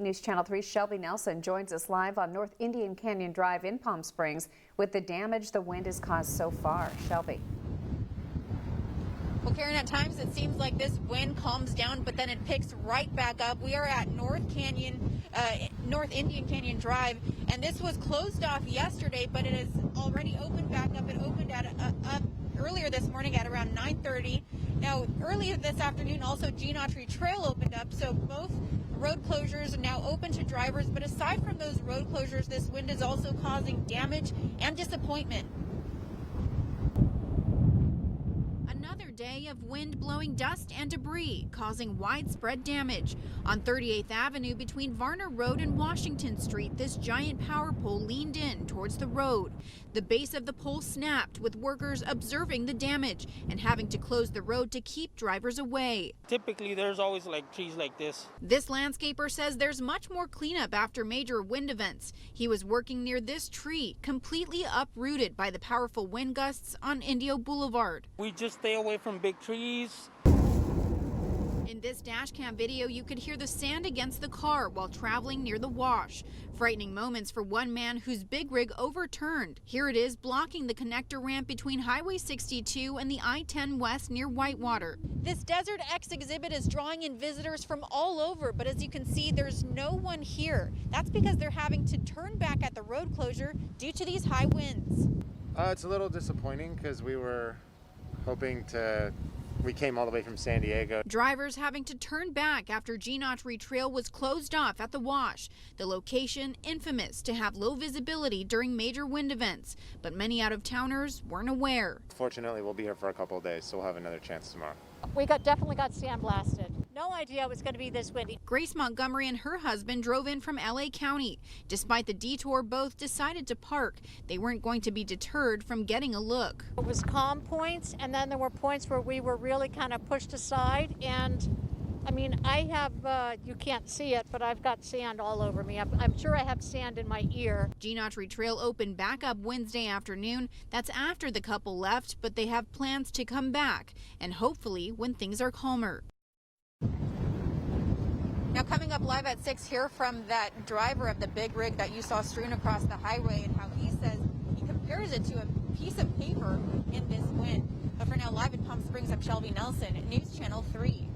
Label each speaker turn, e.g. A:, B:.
A: News Channel 3's Shelby Nelson joins us live on North Indian Canyon Drive in Palm Springs with the damage the wind has caused so far. Shelby.
B: Well, Karen, at times it seems like this wind calms down, but then it picks right back up. We are at North Indian Canyon Drive, and this was closed off yesterday, but it has already opened back up. It opened at earlier this morning at around 9:30. Now, earlier this afternoon, also Gene Autry Trail opened up, so both road closures are now open to drivers. But aside from those road closures, this wind is also causing damage and disappointment. Another day of wind blowing dust and debris, causing widespread damage. On 38th Avenue between Varner Road and Washington Street, this giant power pole leaned in towards the road. The base of the pole snapped, with workers observing the damage and having to close the road to keep drivers away.
C: Typically, there's always trees like this.
B: This landscaper says there's much more cleanup after major wind events. He was working near this tree, completely uprooted by the powerful wind gusts on Indio Boulevard.
C: We just stay away from big trees.
B: In this dash cam video, you could hear the sand against the car while traveling near the wash. Frightening moments for one man whose big rig overturned. Here it is blocking the connector ramp between Highway 62 and the I-10 West near Whitewater. This Desert X exhibit is drawing in visitors from all over, but as you can see, there's no one here. That's because they're having to turn back at the road closure due to these high winds.
D: It's a little disappointing because we were hoping we came all the way from San Diego.
B: Drivers having to turn back after Gene Autry Trail was closed off at the wash. The location infamous to have low visibility during major wind events, but many out-of-towners weren't aware.
D: Fortunately, we'll be here for a couple of days, so we'll have another chance tomorrow.
E: We definitely got sandblasted. No idea it was going to be this windy.
B: Grace Montgomery and her husband drove in from LA County. Despite the detour, both decided to park. They weren't going to be deterred from getting a look.
E: It was calm points, and then there were points where we were really kind of pushed aside. And I mean, I have, you can't see it, but I've got sand all over me. I'm sure I have sand in my ear.
B: Gene Autry Trail opened back up Wednesday afternoon. That's after the couple left, but they have plans to come back, and hopefully when things are calmer. Now, coming up live at 6 here from that driver of the big rig that you saw strewn across the highway, and how he says he compares it to a piece of paper in this wind. But for now, live in Palm Springs, I'm Shelby Nelson, News Channel 3.